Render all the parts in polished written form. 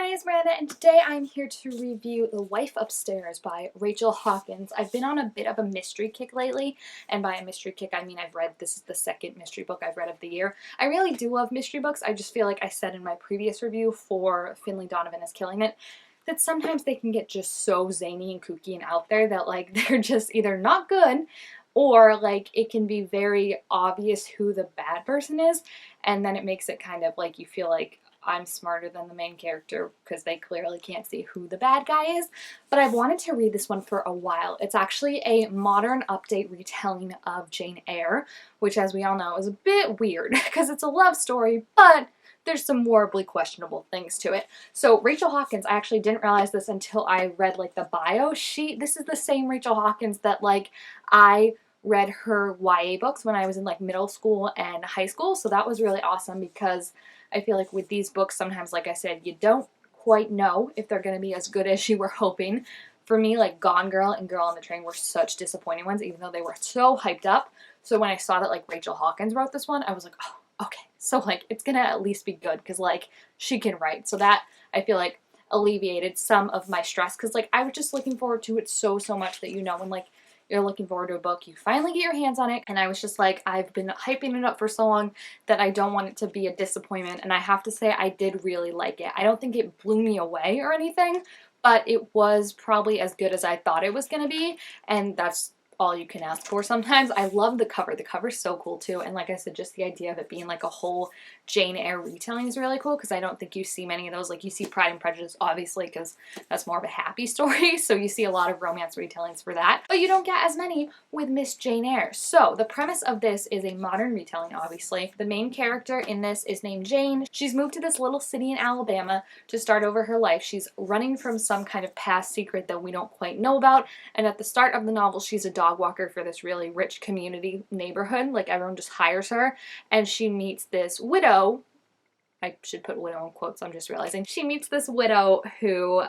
my name is Miranda, and today I'm here to review The Wife Upstairs by Rachel Hawkins. I've been on a bit of a mystery kick lately, and by a mystery kick I mean this is the second mystery book I've read of the year. I really do love mystery books. I just feel like I said in my previous review for Finley Donovan is Killing It, that sometimes they can get just so zany and kooky and out there that like they're just either not good or like it can be very obvious who the bad person is, and then it makes it kind of like you feel like I'm smarter than the main character because they clearly can't see who the bad guy is. But I've wanted to read this one for a while. It's actually a modern update retelling of Jane Eyre, which as we all know is a bit weird because it's a love story, but there's some horribly questionable things to it. So Rachel Hawkins, I actually didn't realize this until I read like the bio. This is the same Rachel Hawkins that like I read her YA books when I was in like middle school and high school. So that was really awesome because I feel like with these books sometimes, like I said, you don't quite know if they're going to be as good as you were hoping. For me, like Gone Girl and Girl on the Train were such disappointing ones, even though they were so hyped up. So when I saw that like Rachel Hawkins wrote this one, I was like, oh, okay. So like it's going to at least be good because like she can write. So that I feel like alleviated some of my stress because like I was just looking forward to it so much that when like you're looking forward to a book, you finally get your hands on it, and I was just like, I've been hyping it up for so long that I don't want it to be a disappointment, and I have to say I did really like it. I don't think it blew me away or anything, but it was probably as good as I thought it was going to be, and that's all you can ask for sometimes. I love the cover. The cover's so cool too, and like I said, just the idea of it being like a whole Jane Eyre retelling is really cool because I don't think you see many of those. Like you see Pride and Prejudice obviously because that's more of a happy story, so you see a lot of romance retellings for that, but you don't get as many with Miss Jane Eyre. So the premise of this is a modern retelling, obviously. The main character in this is named Jane. She's moved to this little city in Alabama to start over her life. She's running from some kind of past secret that we don't quite know about, and at the start of the novel she's a dog walker for this really rich community neighborhood. Like everyone just hires her, and she meets this widow. I should put widow in quotes, I'm just realizing. She meets this widow who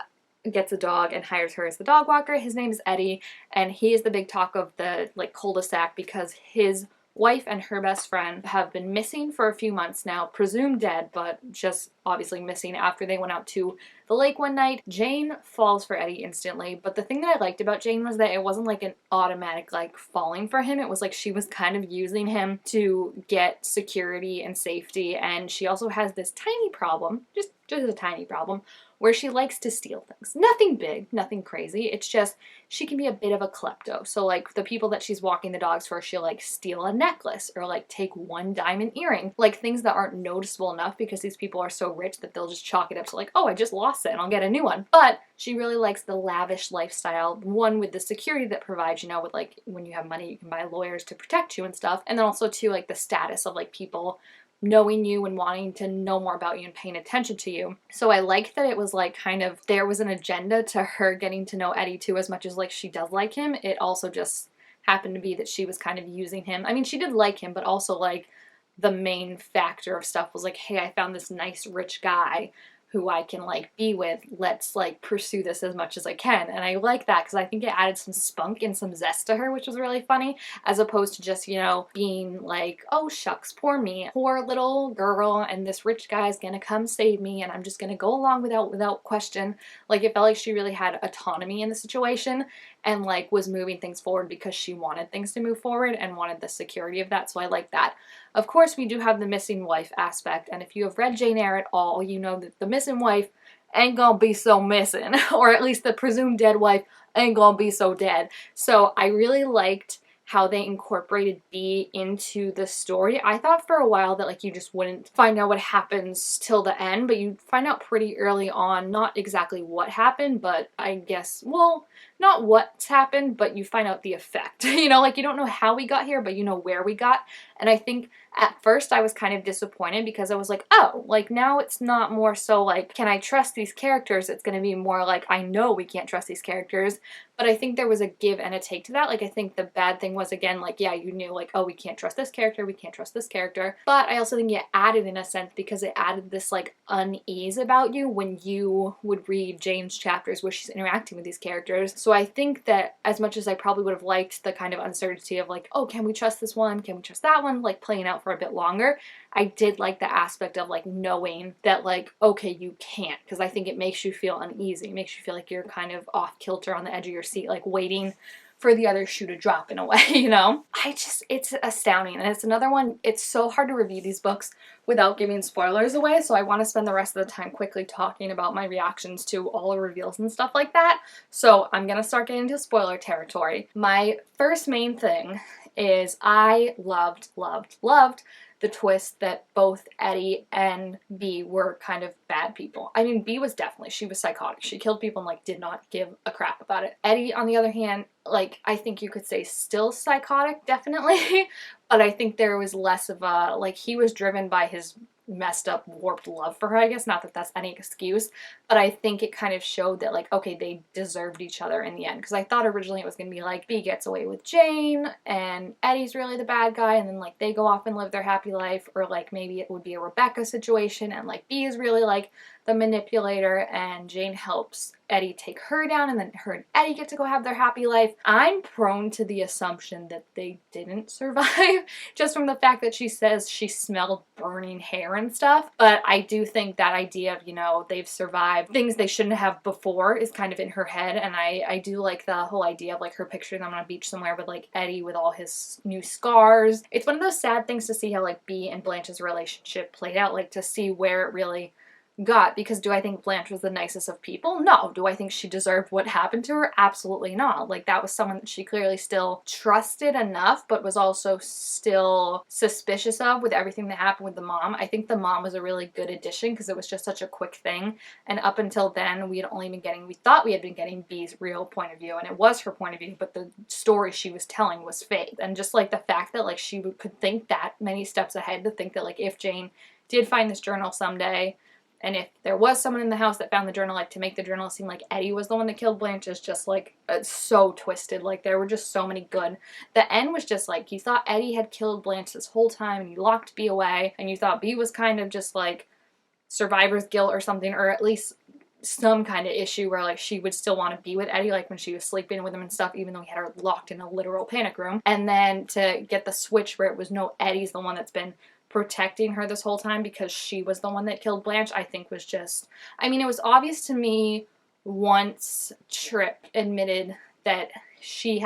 gets a dog and hires her as the dog walker. His name is Eddie, and he is the big talk of the like cul-de-sac because his wife and her best friend have been missing for a few months now, presumed dead, but just obviously missing after they went out to the lake one night. Jane falls for Eddie instantly, but the thing that I liked about Jane was that it wasn't like an automatic like falling for him. It was like she was kind of using him to get security and safety, and she also has this tiny problem, just a tiny problem, where she likes to steal things. Nothing big, nothing crazy. It's just she can be a bit of a klepto. So like the people that she's walking the dogs for, she'll like steal a necklace or like take one diamond earring. Like things that aren't noticeable enough because these people are so rich that they'll just chalk it up to like, oh, I just lost it and I'll get a new one. But she really likes the lavish lifestyle, one with the security that provides, with like when you have money you can buy lawyers to protect you and stuff. And then also too like the status of like people knowing you and wanting to know more about you and paying attention to you. So I liked that it was like kind of there was an agenda to her getting to know Eddie too, as much as like she does like him. It also just happened to be that she was kind of using him. I mean, she did like him, but also like the main factor of stuff was like, hey, I found this nice rich guy who I can like be with, let's like pursue this as much as I can. And I like that because I think it added some spunk and some zest to her, which was really funny, as opposed to just being like, oh shucks, poor me, poor little girl, and this rich guy's gonna come save me and I'm just gonna go along without question. Like it felt like she really had autonomy in the situation and like was moving things forward because she wanted things to move forward and wanted the security of that. So I like that. Of course, we do have the missing wife aspect, and if you have read Jane Eyre at all, you know that the missing wife ain't gonna be so missing, or at least the presumed dead wife ain't gonna be so dead. So I really liked how they incorporated B into the story. I thought for a while that like you just wouldn't find out what happens till the end, but you find out pretty early on, not exactly what happened, but I guess, well, not what's happened, but you find out the effect. Like you don't know how we got here, but you know where we got. And I think at first I was kind of disappointed because I was like, oh, like now it's not more so like, can I trust these characters? It's going to be more like, I know we can't trust these characters. But I think there was a give and a take to that. Like I think the bad thing was, again, like, yeah, you knew like, oh, we can't trust this character, we can't trust this character. But I also think it added in a sense because it added this like unease about you when you would read Jane's chapters where she's interacting with these characters. So I think that as much as I probably would have liked the kind of uncertainty of like, oh, can we trust this one? Can we trust that one? Like playing out for a bit longer, I did like the aspect of like knowing that like, okay, you can't, because I think it makes you feel uneasy. It makes you feel like you're kind of off kilter on the edge of your seat, like waiting for the other shoe to drop in a way, you know? It's astounding. And it's another one, it's so hard to review these books without giving spoilers away, so I want to spend the rest of the time quickly talking about my reactions to all the reveals and stuff like that. So I'm gonna start getting into spoiler territory. My first main thing is I loved the twist that both Eddie and B were kind of bad people. I mean, B was definitely, she was psychotic. She killed people and like did not give a crap about it. Eddie, on the other hand, like I think you could say still psychotic, definitely, but I think there was less of a, like he was driven by his messed up, warped love for her, I guess. Not that that's any excuse, but I think it kind of showed that like, okay, they deserved each other in the end. Because I thought originally it was going to be like B gets away with Jane and Eddie's really the bad guy, and then like they go off and live their happy life, or like maybe it would be a Rebecca situation and like B is really like the manipulator and Jane helps Eddie take her down, and then her and Eddie get to go have their happy life. I'm prone to the assumption that they didn't survive just from the fact that she says she smelled burning hair and stuff. But I do think that idea of, you know, they've survived things they shouldn't have before is kind of in her head. And I do like the whole idea of like her picturing them on a beach somewhere with like Eddie with all his new scars. It's one of those sad things to see how like B and Blanche's relationship played out, like to see where it really got, because do I think Blanche was the nicest of people? No. Do I think she deserved what happened to her? Absolutely not. Like that was someone that she clearly still trusted enough, but was also still suspicious of with everything that happened with the mom. I think the mom was a really good addition because it was just such a quick thing, and up until then we thought we had been getting B's real point of view, and it was her point of view, but the story she was telling was fake. And just like the fact that like she could think that many steps ahead, to think that like if Jane did find this journal someday, and if there was someone in the house that found the journal, like to make the journal seem like Eddie was the one that killed Blanche is just like so twisted. Like there were just so many good. The end was just like you thought Eddie had killed Blanche this whole time and you locked B away, and you thought B was kind of just like survivor's guilt or something, or at least some kind of issue where like she would still want to be with Eddie, like when she was sleeping with him and stuff, even though he had her locked in a literal panic room. And then to get the switch where it was no, Eddie's the one that's been protecting her this whole time because she was the one that killed Blanche, I think was just, I mean, it was obvious to me once Tripp admitted that she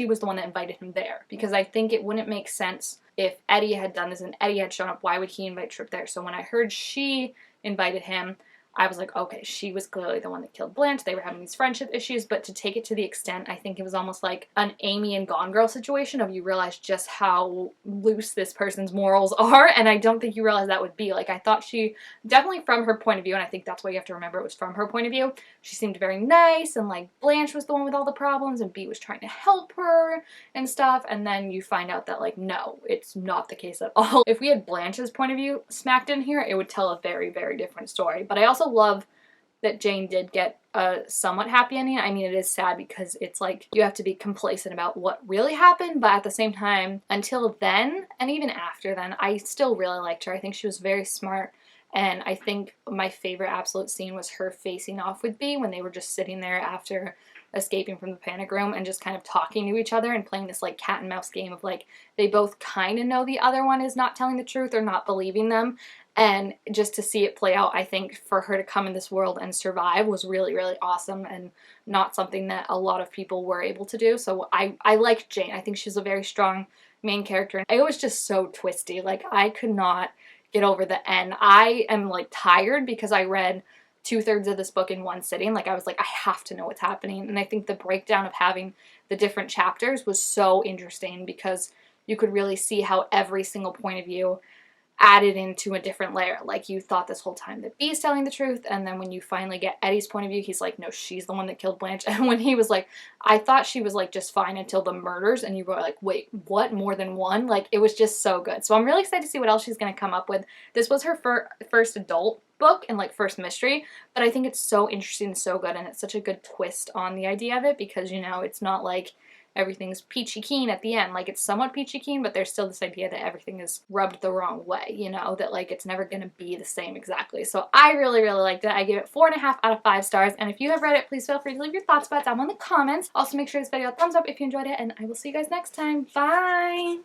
was the one that invited him there, because I think it wouldn't make sense if Eddie had done this and Eddie had shown up. Why would he invite Tripp there? So when I heard she invited him, I was like, okay, she was clearly the one that killed Blanche. They were having these friendship issues, but to take it to the extent, I think it was almost like an Amy and Gone Girl situation of you realize just how loose this person's morals are, and I don't think you realize that would be. Like, I thought she, definitely from her point of view, and I think that's why you have to remember it was from her point of view, she seemed very nice, and like Blanche was the one with all the problems, and B was trying to help her and stuff, and then you find out that like, no, it's not the case at all. If we had Blanche's point of view smacked in here, it would tell a very, very different story. But I also love that Jane did get a somewhat happy ending. I mean, it is sad because it's like you have to be complacent about what really happened, but at the same time, until then, and even after then, I still really liked her. I think she was very smart, and I think my favorite absolute scene was her facing off with B when they were just sitting there after escaping from the panic room and just kind of talking to each other and playing this like cat and mouse game of like they both kind of know the other one is not telling the truth or not believing them. And just to see it play out, I think for her to come in this world and survive was really, really awesome, and not something that a lot of people were able to do. So I liked Jane. I think she's a very strong main character. And it was just so twisty. Like, I could not get over the end. I am like tired because I read 2/3 of this book in one sitting. Like, I was like, I have to know what's happening. And I think the breakdown of having the different chapters was so interesting because you could really see how every single point of view added into a different layer. Like, you thought this whole time that B's telling the truth, and then when you finally get Eddie's point of view, he's like, no, she's the one that killed Blanche. And when he was like, I thought she was like just fine until the murders, and you were like, wait, what, more than one? Like, it was just so good. So I'm really excited to see what else she's going to come up with. This was her first adult book and like first mystery, but I think it's so interesting and so good, and it's such a good twist on the idea of it because, you know, it's not like everything's peachy keen at the end. Like, it's somewhat peachy keen, but there's still this idea that everything is rubbed the wrong way, you know, that like it's never gonna be the same exactly. So I really, really liked it. I gave it 4.5 out of 5 stars, and if you have read it, please feel free to leave your thoughts about it down in the comments. Also, make sure to give this video a thumbs up if you enjoyed it, and I will see you guys next time. Bye!